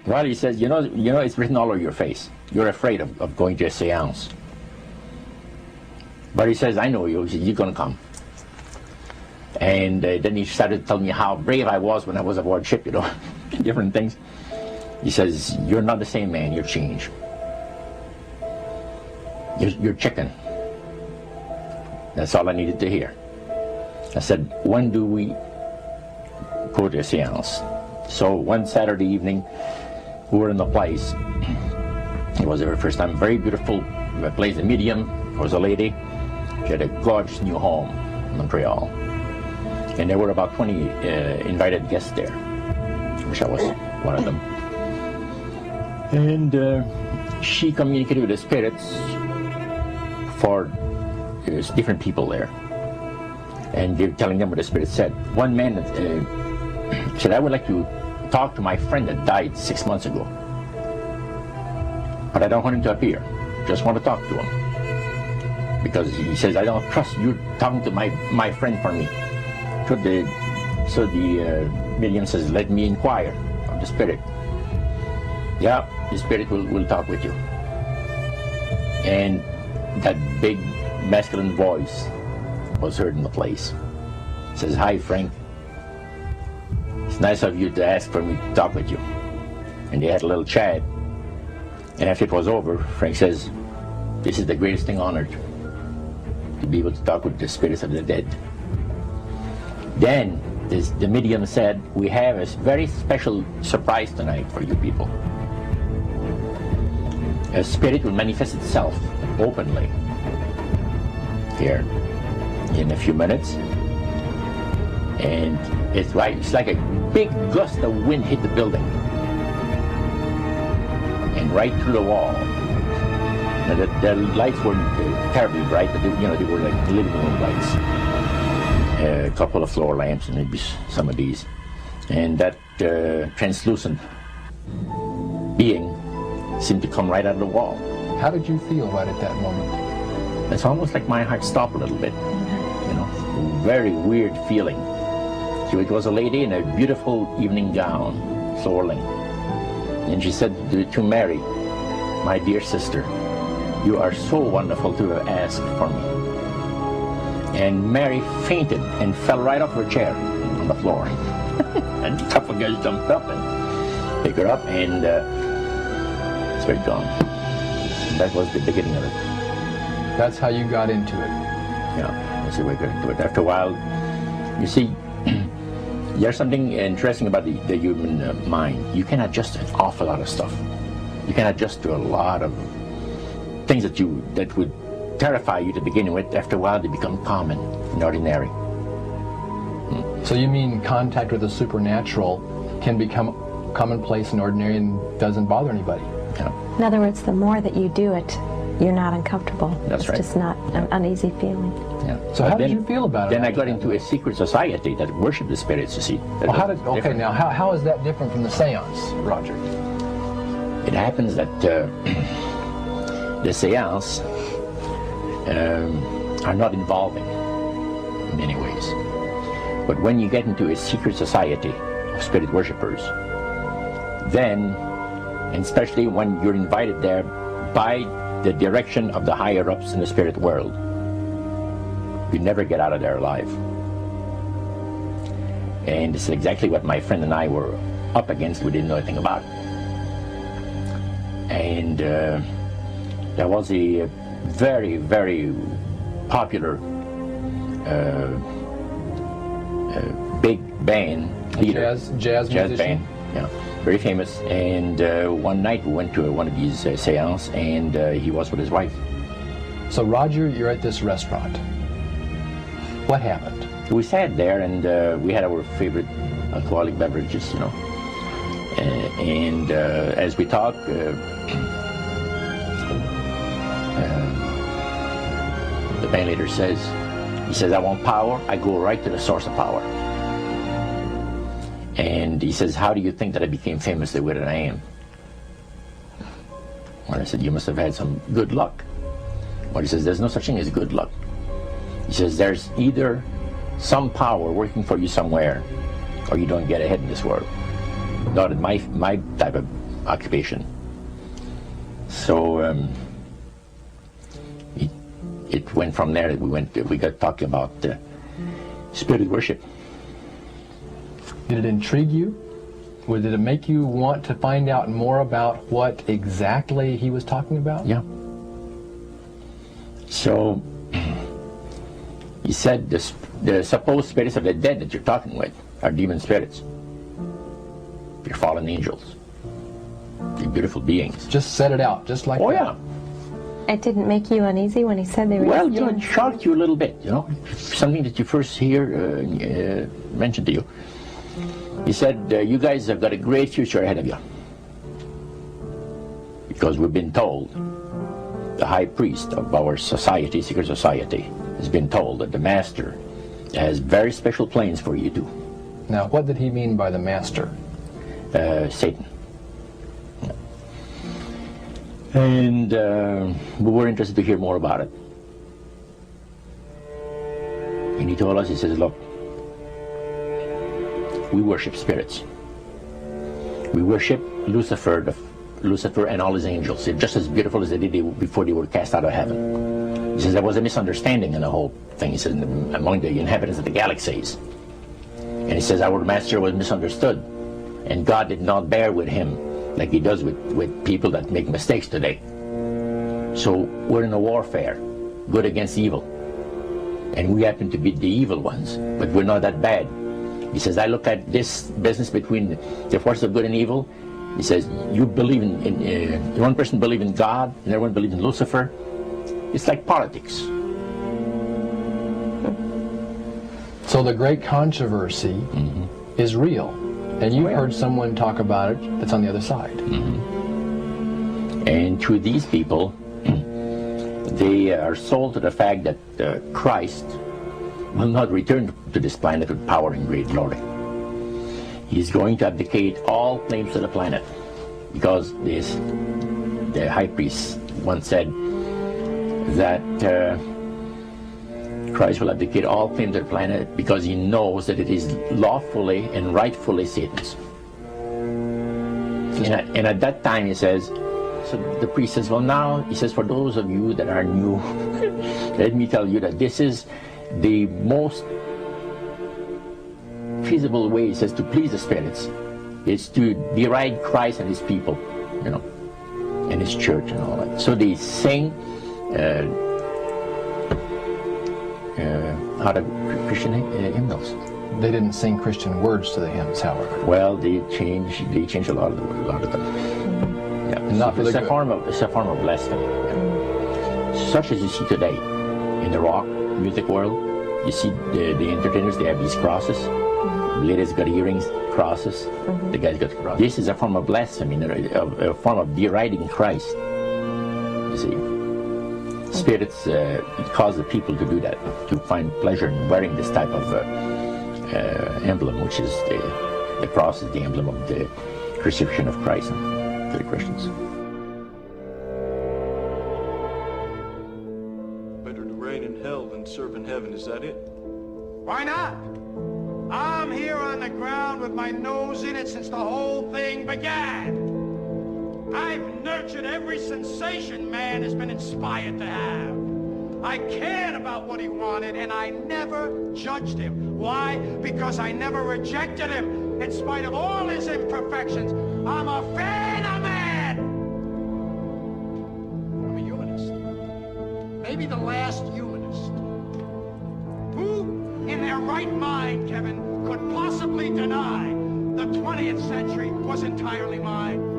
Well, he says, you know, it's written all over your face. You're afraid of going to a seance. But he says, I know you. He says, you're going to come. And then he started telling me how brave I was when I was aboard ship, you know, different things. He says, you're not the same man, you're changed. You're chicken. That's all I needed to hear. I said, when do we go to a seance? So one Saturday evening, we were in the place. It was our first time. Very beautiful place. The medium was a lady. She had a gorgeous new home in Montreal. And there were about 20 invited guests there, which I was one of them. And she communicated with the spirits for different people there. And they were telling them what the spirit said. One man said, I would like to talk to my friend that died 6 months ago. But I don't want him to appear. Just want to talk to him. Because he says, I don't trust you talking to my friend for me. So the medium says, let me inquire of the spirit. Yeah, the spirit will talk with you. And that big masculine voice was heard in the place. It says, hi Frank, it's nice of you to ask for me to talk with you. And they had a little chat. And after it was over, Frank says, this is the greatest thing on earth, to be able to talk with the spirits of the dead. Then the medium said, we have a very special surprise tonight for you people. A spirit will manifest itself openly here in a few minutes. And it's like a big gust of wind hit the building. And right through the wall. Now the lights were terribly bright, but they were like living room lights. A couple of floor lamps and maybe some of these. And that translucent being seemed to come right out of the wall. How did you feel right at that moment? It's almost like my heart stopped a little bit. You know, very weird feeling. So it was a lady in a beautiful evening gown, soaring. And she said to Mary, my dear sister, you are so wonderful to have asked for me. And Mary fainted and fell right off her chair on the floor. And a couple of guys jumped up and picked her up, and it's very gone. And that was the beginning of it. That's how you got into it. Yeah, that's the way I got into it. After a while, you see, there's something interesting about the human mind. You can adjust to an awful lot of stuff. You can adjust to a lot of things that would terrify you to begin with. After a while, they become common and ordinary. So you mean contact with the supernatural can become commonplace and ordinary and doesn't bother anybody? Yeah. In other words, the more that you do it, you're not uncomfortable. That's right. It's just not an uneasy feeling. Yeah. So how did you feel about it? Then I got into a secret society that worshiped the spirits, you see. Well, now how is that different from the seance, Roger? It happens that the seance are not involving in many ways. But when you get into a secret society of spirit worshippers, then, and especially when you're invited there by the direction of the higher-ups in the spirit world, you never get out of there alive. And this is exactly what my friend and I were up against. We didn't know anything about it. And there was a very, very popular big band leader. Jazz musician? Band, yeah, very famous. And one night we went to one of these seances, and he was with his wife. So Roger, you're at this restaurant. What happened? We sat there, and we had our favorite alcoholic beverages, you know. And as we talked, the band leader says, he says, I want power, I go right to the source of power. And he says, how do you think that I became famous the way that I am? Well, I said, you must have had some good luck. Well, he says, there's no such thing as good luck. He says, there's either some power working for you somewhere, or you don't get ahead in this world. Not in my type of occupation. So it went from there. We got talking about spirit worship. Did it intrigue you? Or did it make you want to find out more about what exactly he was talking about? Yeah. So he said the supposed spirits of the dead that you're talking with are demon spirits. They're fallen angels. They're beautiful beings. Just set it out, just like that. Oh yeah. It didn't make you uneasy when he said they were Well, demon it shocked you a little bit, something that you first hear mentioned to you. He said, you guys have got a great future ahead of you. Because we've been told, the high priest of our society, secret society, has been told that the master has very special plans for you too. Now, what did he mean by the master? Satan. And we were interested to hear more about it. And he told us, he says, look, we worship spirits. We worship Lucifer and all his angels. They're just as beautiful as they did before they were cast out of heaven. He says there was a misunderstanding in the whole thing. He says among the inhabitants of the galaxies. And he says our master was misunderstood. And God did not bear with him like he does with people that make mistakes today. So we're in a warfare, good against evil. And we happen to be the evil ones, but we're not that bad. He says, I look at this business between the forces of good and evil. He says, you believe in one person believes in God, and everyone believes in Lucifer. It's like politics. So the great controversy is real. And you've heard someone talk about it that's on the other side. And to these people, they are sold to the fact that Christ will not return to this planet with power and great glory. He's going to abdicate all claims to the planet, because the high priest once said that Christ will abdicate all claims to the planet because he knows that it is lawfully and rightfully Satan's. And at that time, he says, so the priest says, well now, he says, for those of you that are new, let me tell you that this is the most feasible way, he says, to please the spirits. Is to deride Christ and his people, and his church and all that. So they sing out of Christian hymnals. They didn't sing Christian words to the hymns, however. Well, they changed a lot of them. Yeah. And not for the it's good. a form of blasphemy. Yeah. Such as you see today in the rock music world. You see the entertainers, they have these crosses. The ladies got earrings, crosses. The guys got crosses. This is a form of blasphemy, a form of deriding Christ. You see. Spirits cause the people to do that, to find pleasure in wearing this type of emblem, which is the cross is the emblem of the crucifixion of Christ to the Christians. Better to reign in hell than serve in heaven, is that it? Why not? I'm here on the ground with my nose in it since the whole thing began. I've nurtured every sensation man has been inspired to have. I cared about what he wanted, and I never judged him. Why? Because I never rejected him. In spite of all his imperfections, I'm a fan of man. I'm a humanist. Maybe the last humanist. Who, in their right mind, Kevin, could possibly deny the 20th century was entirely mine?